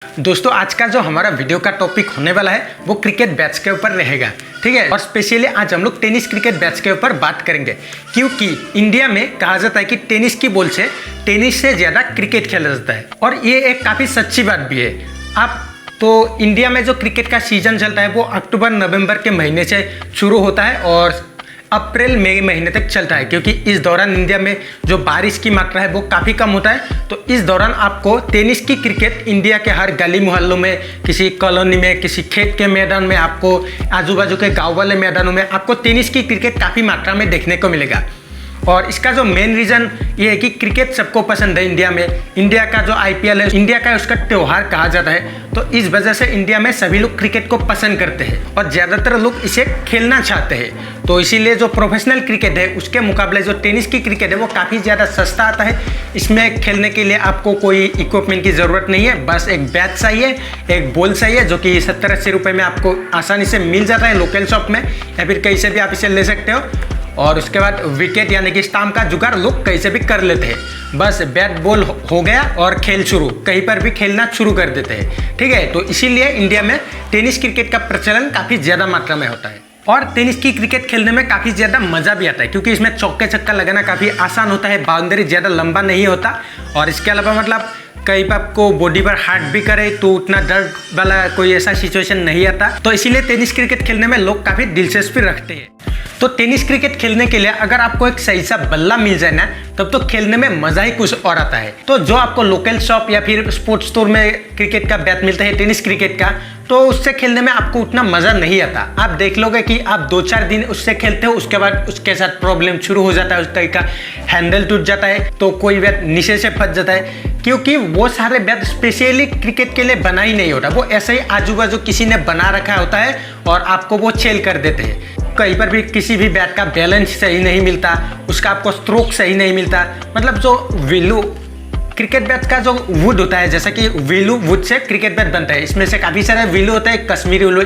दोस्तों आज का जो हमारा वीडियो का टॉपिक होने वाला है वो क्रिकेट बैच के ऊपर रहेगा, ठीक है। और स्पेशली आज हम लोग टेनिस क्रिकेट बैच के ऊपर बात करेंगे, क्योंकि इंडिया में कहा जाता है कि टेनिस की बॉल से टेनिस से ज़्यादा क्रिकेट खेला जाता है, और ये एक काफ़ी सच्ची बात भी है। आप तो इंडिया में जो क्रिकेट का सीजन चलता है वो अक्टूबर नवंबर के महीने से शुरू होता है और अप्रैल मई महीने तक चलता है, क्योंकि इस दौरान इंडिया में जो बारिश की मात्रा है वो काफ़ी कम होता है। तो इस दौरान आपको टेनिस की क्रिकेट इंडिया के हर गली मोहल्लों में, किसी कॉलोनी में, किसी खेत के मैदान में, आपको आजू बाजू के गाँव वाले मैदानों में आपको टेनिस की क्रिकेट काफ़ी मात्रा में देखने को मिलेगा। और इसका जो मेन रीज़न ये है कि क्रिकेट सबको पसंद है इंडिया में। इंडिया का जो IPL है, इंडिया का उसका त्यौहार कहा जाता है, तो इस वजह से इंडिया में सभी लोग क्रिकेट को पसंद करते हैं और ज़्यादातर लोग इसे खेलना चाहते हैं। तो इसीलिए जो प्रोफेशनल क्रिकेट है उसके मुकाबले जो टेनिस की क्रिकेट है वो काफ़ी ज़्यादा सस्ता आता है। इसमें खेलने के लिए आपको कोई इक्विपमेंट की ज़रूरत नहीं है, बस एक बैट चाहिए, एक बॉल चाहिए, जो कि 70-80 रुपये में आपको आसानी से मिल जाता है लोकल शॉप में, या फिर कहीं से भी आप इसे ले सकते हो। और उसके बाद विकेट यानी कि स्टंप का जुगाड़ लोग कहीं से भी कर लेते हैं। बस बैट बॉल हो गया और खेल शुरू, कहीं पर भी खेलना शुरू कर देते हैं, ठीक है। तो इसीलिए इंडिया में टेनिस क्रिकेट का प्रचलन काफ़ी ज़्यादा मात्रा में होता है। और टेनिस की क्रिकेट खेलने में काफ़ी ज़्यादा मज़ा भी आता है, क्योंकि इसमें चौके छक्का लगाना काफ़ी आसान होता है, बाउंड्री ज़्यादा लंबा नहीं होता। और इसके अलावा मतलब कहीं पर आपको बॉडी पर हार्ट भी करे तो उतना दर्द वाला कोई ऐसा सिचुएशन नहीं आता। तो इसीलिए टेनिस क्रिकेट खेलने में लोग काफ़ी दिलचस्पी रखते हैं। तो टेनिस क्रिकेट खेलने के लिए अगर आपको एक सही सा बल्ला मिल जाए ना, तब तो खेलने में मज़ा ही कुछ और आता है। तो जो आपको लोकल शॉप या फिर स्पोर्ट्स स्टोर में क्रिकेट का बैट मिलता है टेनिस क्रिकेट का, तो उससे खेलने में आपको उतना मज़ा नहीं आता। आप देख लोगे कि आप 2-4 दिन उससे खेलते हो, उसके बाद उसके साथ प्रॉब्लम शुरू हो जाता है, उसका का हैंडल टूट जाता है, तो कोई बैट नीचे से फंस जाता है, क्योंकि वो सारे बैट स्पेशली क्रिकेट के लिए बना ही नहीं होता। वो ऐसे ही आजू बाजू किसी ने बना रखा होता है और आपको वो छेल कर देते हैं। कहीं पर भी किसी भी बैट का बैलेंस सही नहीं मिलता, उसका आपको स्ट्रोक सही नहीं मिलता। मतलब जो वेलू क्रिकेट बैट का जो वुड होता है, जैसा कि वेलू वुड से क्रिकेट बैट बनता है, इसमें से काफ़ी सारे वेलू होता है, कश्मीरी वेलू,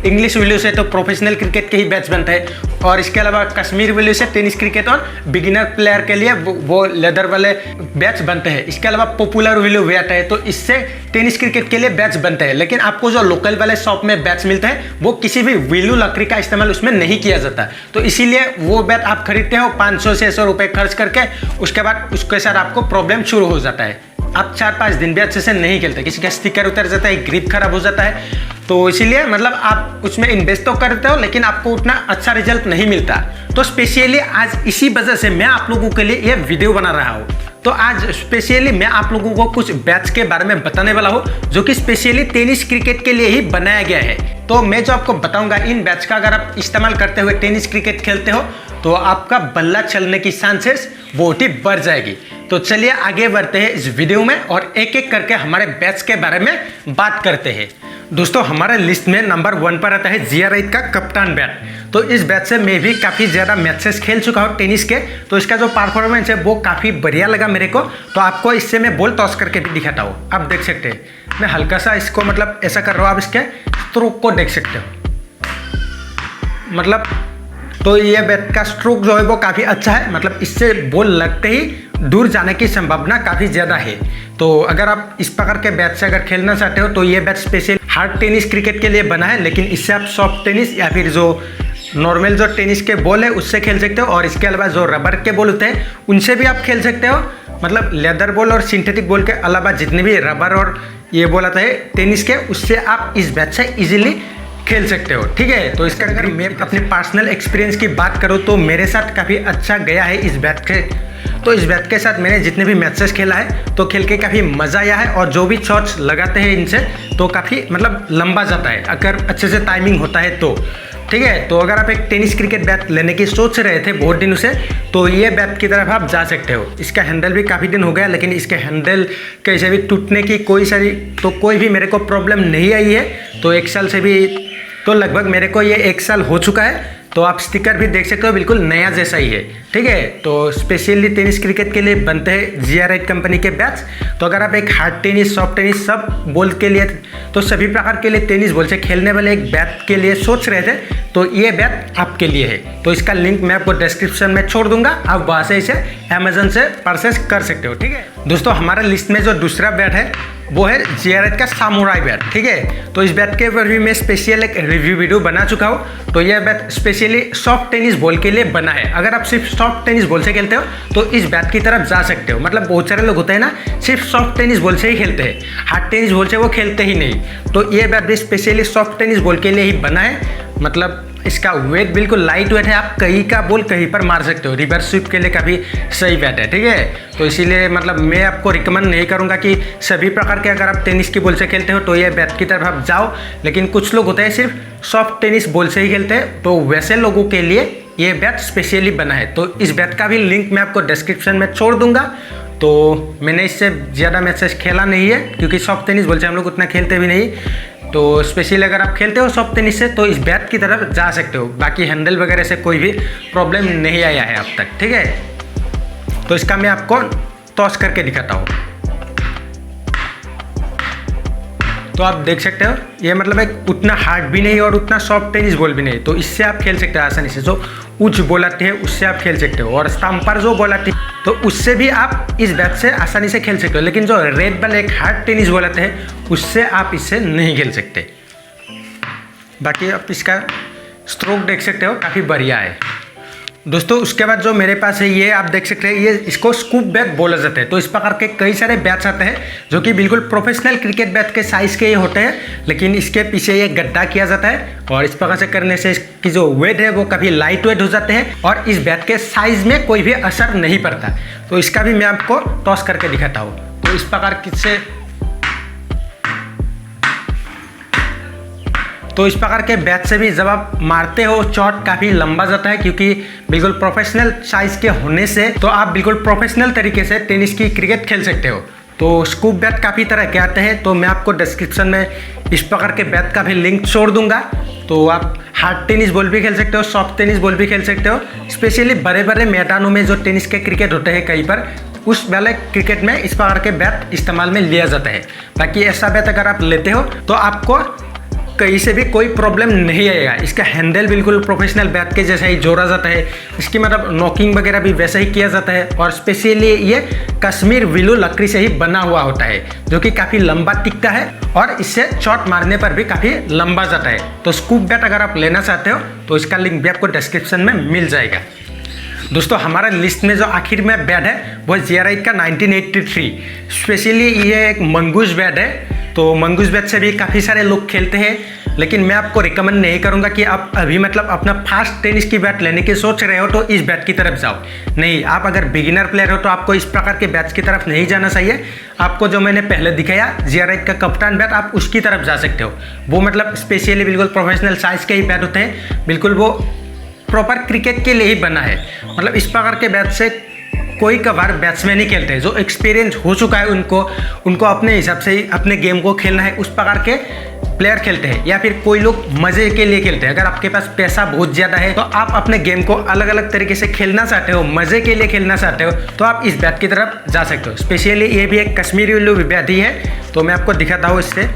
इंग्लिश वेलू से तो प्रोफेशनल क्रिकेट के ही बैट्स बनते हैं। और इसके अलावा कश्मीरी वेलू से टेनिस क्रिकेट और बिगिनर प्लेयर के लिए वो लेदर वाले बैट्स बनते हैं। इसके अलावा पॉपुलर वेलू बैट है, तो इससे टेनिस क्रिकेट के लिए बैट्स बनते हैं। लेकिन आपको जो लोकल वाले शॉप में बैट्स मिलते हैं वो किसी भी वेलू लकड़ी का इस्तेमाल उसमें नहीं किया जाता। तो इसीलिए वो बैट आप खरीदते हो 500-600 रुपये खर्च करके, उसके बाद उसके साथ आपको प्रॉब्लम शुरू हो जाता है। आप 4-5 दिन भी अच्छे से नहीं खेलते, किसी का स्टिकर उतर जाता है, ग्रिप खराब हो जाता है। तो इसीलिए मतलब आप उसमें इन्वेस्ट तो करते हो, लेकिन आपको उतना अच्छा रिजल्ट नहीं मिलता। तो स्पेशली आज इसी वजह से मैं आप लोगों के लिए ये वीडियो बना रहा हूँ। तो आज स्पेशली मैं आप लोगों को कुछ बैच के बारे में बताने वाला हूँ, जो कि स्पेशली टेनिस क्रिकेट के लिए ही बनाया गया है। तो मैं जो आपको बताऊंगा, इन बैच का अगर आप इस्तेमाल करते हुए टेनिस क्रिकेट खेलते हो तो आपका बल्ला चलने की चांसेस बहुत ही बढ़ जाएगी। तो चलिए आगे बढ़ते हैं इस वीडियो में और एक एक करके हमारे बैच के बारे में बात करते हैं। दोस्तों हमारे लिस्ट में नंबर 1 पर आता है GR8 का कप्तान बैट। तो इस बैट से मैं भी काफ़ी ज़्यादा मैचेस खेल चुका हूँ टेनिस के, तो इसका जो परफॉर्मेंस है वो काफ़ी बढ़िया लगा मेरे को। तो आपको इससे मैं बॉल टॉस करके भी दिखाता हूँ, आप देख सकते हैं। मैं हल्का सा इसको मतलब ऐसा कर रहा हूँ, आप इसके स्ट्रोक को देख सकते हो। मतलब तो ये बैट का स्ट्रोक जो है वो काफ़ी अच्छा है, मतलब इससे बॉल लगते ही दूर जाने की संभावना काफ़ी ज़्यादा है। तो अगर आप इस प्रकार के बैट से अगर खेलना चाहते हो तो ये bat special hard tennis cricket के लिए बना है, लेकिन इससे आप सॉफ्ट टेनिस या फिर जो नॉर्मल जो टेनिस के बॉल है उससे खेल सकते हो। और इसके अलावा जो रबर के बॉल होते हैं उनसे भी आप खेल सकते हो। मतलब लेदर बॉल और सिंथेटिक बॉल के अलावा जितने भी रबर और ये बॉल आता है टेनिस के, उससे आप इस बैट से ईजिली खेल सकते हो, ठीक है। तो इसका अगर मैं अपने पर्सनल एक्सपीरियंस की बात करूँ तो मेरे साथ काफ़ी अच्छा गया है इस बैट के। तो इस बैट के साथ मैंने जितने भी मैचेस खेला है तो खेल के काफ़ी मज़ा आया है, और जो भी शॉट्स लगाते हैं इनसे तो काफ़ी मतलब लंबा जाता है अगर अच्छे से टाइमिंग होता है तो, ठीक है। तो अगर आप एक टेनिस क्रिकेट बैट लेने की सोच रहे थे बहुत दिनों से, तो ये बैट की तरफ आप जा सकते हो। इसका हैंडल भी काफ़ी दिन हो गया, लेकिन इसके हैंडल कैसे भी टूटने की कोई भी मेरे को प्रॉब्लम नहीं आई है। तो 1 साल से भी तो लगभग मेरे को ये 1 साल हो चुका है। तो आप स्टिकर भी देख सकते हो, बिल्कुल नया जैसा ही है, ठीक है। तो स्पेशली टेनिस क्रिकेट के लिए बनते हैं GR8 कंपनी के बैट्स। तो अगर आप एक हार्ड टेनिस, सॉफ्ट टेनिस सब बॉल के लिए, तो सभी प्रकार के लिए टेनिस बॉल से खेलने वाले एक बैट के लिए सोच रहे थे, तो ये बैट आपके लिए है। तो इसका लिंक मैं आपको डिस्क्रिप्शन में छोड़ दूंगा, आप वहाँ से इसे अमेजन से परचेस कर सकते हो, ठीक है। दोस्तों हमारे लिस्ट में जो दूसरा बैट है वो है GRH का सामुराई बैट, ठीक है। तो इस बैट के ऊपर भी मैं स्पेशल एक रिव्यू वीडियो बना चुका हूँ। तो यह bat specially soft tennis ball के लिए बना है। अगर आप सिर्फ सॉफ्ट टेनिस बॉल से खेलते हो तो इस बैट की तरफ जा सकते हो। मतलब बहुत सारे लोग होते हैं ना, सिर्फ सॉफ्ट टेनिस बॉल से ही खेलते हैं, हार्ड टेनिस बॉल से वो खेलते ही नहीं। तो ये बैट भी स्पेशली सॉफ्ट टेनिस बॉल के लिए ही बना है। मतलब इसका वेट बिल्कुल लाइट वेट है, आप कहीं का बॉल कहीं पर मार सकते हो। रिवर्स स्वीप के लिए काफ़ी सही बैट है, ठीक है। तो इसीलिए मतलब मैं आपको रिकमेंड नहीं करूंगा कि सभी प्रकार के अगर आप टेनिस की बॉल से खेलते हो तो ये बैट की तरफ आप जाओ। लेकिन कुछ लोग होते हैं सिर्फ सॉफ्ट टेनिस बॉल से ही खेलते हैं, तो वैसे लोगों के लिए ये बैट स्पेशली बना है। तो इस बैट का भी लिंक मैं आपको डिस्क्रिप्शन में छोड़ दूंगा। तो मैंने इससे ज़्यादा मैचेस खेला नहीं है, क्योंकि सॉफ्ट टेनिस बॉल से हम लोग उतना खेलते भी नहीं। तो स्पेशली अगर आप खेलते हो सॉफ्ट टेनिस से तो इस बैट की तरफ जा सकते हो। बाकी हैंडल वगैरह से कोई भी प्रॉब्लम नहीं आया है अब तक, ठीक है। तो इसका मैं आपको टॉस करके दिखाता हूँ। तो आप देख सकते हो ये मतलब एक उतना हार्ड भी नहीं और उतना सॉफ्ट टेनिस बॉल भी नहीं। तो इससे आप खेल सकते हो आसानी से। जो उच्च बॉल आती है उससे आप खेल सकते हो, और स्टंपर जो बॉल आती है तो उससे भी आप इस बैट से आसानी से खेल सकते हो। लेकिन जो रेड बॉल एक हार्ड टेनिस बॉल आते हैं उससे आप इससे नहीं खेल सकते। बाकी आप इसका स्ट्रोक देख सकते हो, काफ़ी बढ़िया है दोस्तों। उसके बाद जो मेरे पास है ये आप देख सकते हैं, ये इसको स्कूप बैट बोला जाता है। तो इस प्रकार के कई सारे बैट्स आते हैं जो कि बिल्कुल प्रोफेशनल क्रिकेट बैट के साइज़ के ही होते हैं, लेकिन इसके पीछे ये गड्ढा किया जाता है और इस प्रकार से करने से इसकी जो वेट है वो काफ़ी लाइट वेट हो जाते हैं और इस बैट के साइज़ में कोई भी असर नहीं पड़ता। तो इसका भी मैं आपको टॉस करके दिखाता हूँ। तो इस प्रकार से तो इस प्रकार के बैट से भी जब आप मारते हो चोट काफ़ी लंबा जाता है, क्योंकि बिल्कुल प्रोफेशनल साइज के होने से तो आप बिल्कुल प्रोफेशनल तरीके से टेनिस की क्रिकेट खेल सकते हो। तो स्कूप बैट काफ़ी तरह के आते हैं, तो मैं आपको डिस्क्रिप्शन में इस प्रकार के बैट का भी लिंक छोड़ दूंगा। तो आप हार्ड टेनिस बॉल भी खेल सकते हो, सॉफ्ट टेनिस बॉल भी खेल सकते हो। स्पेशली बड़े बड़े मैदानों में जो टेनिस के क्रिकेट होते हैं कहीं पर, उस वाले क्रिकेट में इस प्रकार के बैट इस्तेमाल में लिया जाता है। बाकी ऐसा बैट अगर आप लेते हो तो आपको कहीं से भी कोई प्रॉब्लम नहीं आएगा। इसका हैंडल बिल्कुल प्रोफेशनल बैट के जैसा ही जोड़ा जाता है, इसकी मतलब नॉकिंग वगैरह भी वैसा ही किया जाता है। और स्पेशली ये कश्मीर विलू लकड़ी से ही बना हुआ होता है, जो कि काफ़ी लंबा टिकता है और इससे शॉट मारने पर भी काफ़ी लंबा जाता है। तो स्कूप बैट अगर आप लेना चाहते हो तो इसका लिंक भी आपको डिस्क्रिप्शन में मिल जाएगा। दोस्तों हमारा लिस्ट में जो आखिर में बैट है वो GRH का 1983। स्पेशली ये एक मंगूस बैट है। तो मंगूस बैट से भी काफ़ी सारे लोग खेलते हैं, लेकिन मैं आपको रिकमेंड नहीं करूंगा कि आप अभी मतलब अपना फास्ट टेनिस की बैट लेने की सोच रहे हो तो इस बैट की तरफ जाओ। नहीं, आप अगर बिगिनर प्लेयर हो तो आपको इस प्रकार के बैट्स की तरफ नहीं जाना चाहिए। आपको जो मैंने पहले दिखाया GRH का कप्तान बैट, आप उसकी तरफ जा सकते हो। वो मतलब स्पेशली बिल्कुल प्रोफेशनल साइज के ही बैट होते हैं, बिल्कुल वो प्रॉपर क्रिकेट के लिए ही बना है। मतलब इस प्रकार के बैट से कोई कभार बैट्समैन ही खेलते हैं, जो एक्सपीरियंस हो चुका है उनको अपने हिसाब से ही अपने गेम को खेलना है, उस प्रकार के प्लेयर खेलते हैं। या फिर कोई लोग मज़े के लिए खेलते हैं। अगर आपके पास पैसा बहुत ज़्यादा है तो आप अपने गेम को अलग अलग तरीके से खेलना चाहते हो, मज़े के लिए खेलना चाहते हो, तो आप इस बैट की तरफ जा सकते हो। स्पेशली ये भी एक कश्मीरी विलू बैट ही है। तो मैं आपको दिखाता हूँ इससे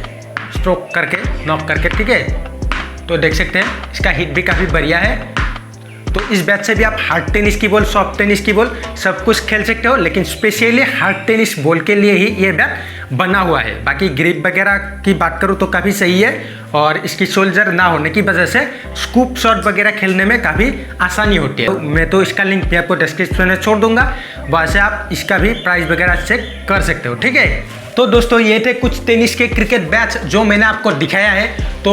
स्ट्रोक करके, नॉक करके, ठीक है। तो देख सकते हैं इसका हिट भी काफ़ी बढ़िया है। तो इस बैट से भी आप हार्ड टेनिस की बॉल, सॉफ्ट टेनिस की बॉल सब कुछ खेल सकते हो, लेकिन स्पेशली हार्ड टेनिस बॉल के लिए ही ये बैट बना हुआ है। बाकी ग्रिप वगैरह की बात करूँ तो काफ़ी सही है, और इसकी शोल्डर ना होने की वजह से स्कूप शॉट वगैरह खेलने में काफ़ी आसानी होती है। तो मैं तो इसका लिंक भी आपको डिस्क्रिप्शन में छोड़ दूंगा, वहाँ से आप इसका भी प्राइस वगैरह चेक कर सकते हो, ठीक है। तो दोस्तों ये थे कुछ टेनिस के क्रिकेट बैट्स जो मैंने आपको दिखाया है।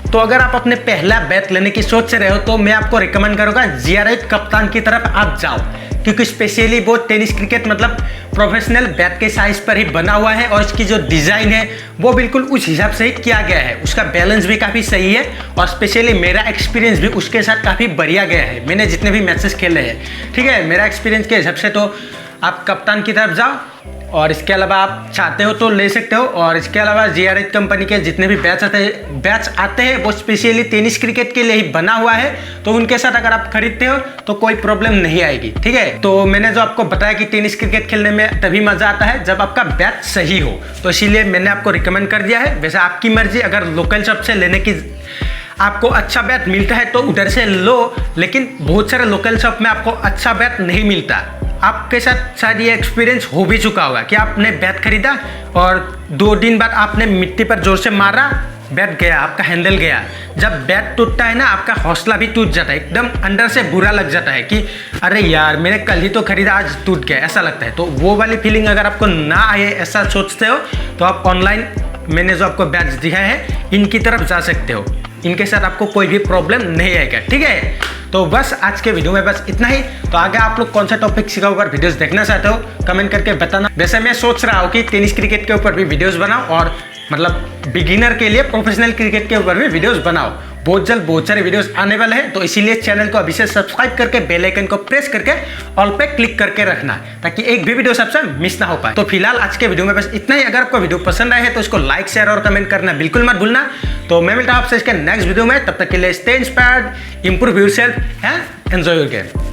तो अगर आप अपने पहला बैट लेने की सोच रहे हो तो मैं आपको रिकमेंड करूंगा GRH कप्तान की तरफ आप जाओ, क्योंकि स्पेशली वो टेनिस क्रिकेट मतलब प्रोफेशनल बैट के साइज पर ही बना हुआ है, और इसकी जो डिज़ाइन है वो बिल्कुल उस हिसाब से ही किया गया है। उसका बैलेंस भी काफ़ी सही है, और स्पेशली मेरा एक्सपीरियंस भी उसके साथ काफ़ी बढ़िया गया है। मैंने जितने भी मैचेस खेले हैं, ठीक है, मेरा एक्सपीरियंस के हिसाब से तो आप कप्तान की तरफ जाओ, और इसके अलावा आप चाहते हो तो ले सकते हो। और इसके अलावा GRH कंपनी के जितने भी बैच आते हैं वो स्पेशली टेनिस क्रिकेट के लिए ही बना हुआ है, तो उनके साथ अगर आप खरीदते हो तो कोई प्रॉब्लम नहीं आएगी, ठीक है। तो मैंने जो आपको बताया कि टेनिस क्रिकेट खेलने में तभी मज़ा आता है जब आपका बैट सही हो, तो इसीलिए मैंने आपको रिकमेंड कर दिया है। वैसे आपकी मर्जी, अगर लोकल शॉप से लेने की आपको अच्छा बैट मिलता है तो उधर से लो, लेकिन बहुत सारे लोकल शॉप में आपको अच्छा बैट नहीं मिलता। आपके साथ शायद ये एक्सपीरियंस हो भी चुका होगा कि आपने बैट खरीदा और 2 दिन बाद आपने मिट्टी पर जोर से मारा, बैट गया, आपका हैंडल गया। जब बैट टूटता है ना, आपका हौसला भी टूट जाता है, एकदम अंदर से बुरा लग जाता है कि अरे यार मैंने कल ही तो खरीदा, आज टूट गया, ऐसा लगता है। तो वो वाली फीलिंग अगर आपको ना आए, ऐसा सोचते हो, तो आप ऑनलाइन मैंने जो आपको बैट्स दिया है इनकी तरफ जा सकते हो। इनके साथ आपको कोई भी प्रॉब्लम नहीं आएगा, ठीक है। तो बस आज के वीडियो में बस इतना ही। तो आगे आप लोग कौन सा टॉपिक के ऊपर वीडियोस देखना चाहते हो कमेंट करके बताना। वैसे मैं सोच रहा हूँ कि टेनिस क्रिकेट के ऊपर भी वीडियोस बनाओ और मतलब बिगिनर के लिए प्रोफेशनल क्रिकेट के ऊपर भी वीडियोस बनाओ। बहुत जल्द बहुत सारे वीडियोस आने वाले हैं, तो इसीलिए चैनल को अभी से सब्सक्राइब करके बेल आइकन को प्रेस करके ऑल पे क्लिक करके रखना, ताकि एक भी वीडियो सबसे मिस ना हो पाए। तो फिलहाल आज के वीडियो में बस इतना ही। अगर आपको वीडियो पसंद आए है तो इसको लाइक शेयर और कमेंट करना बिल्कुल मत भूलना। तो मैं मिलता हूं आपसे इसके नेक्स्ट वीडियो में, तब तक के लिए stay inspired, improve yourself and enjoy your game.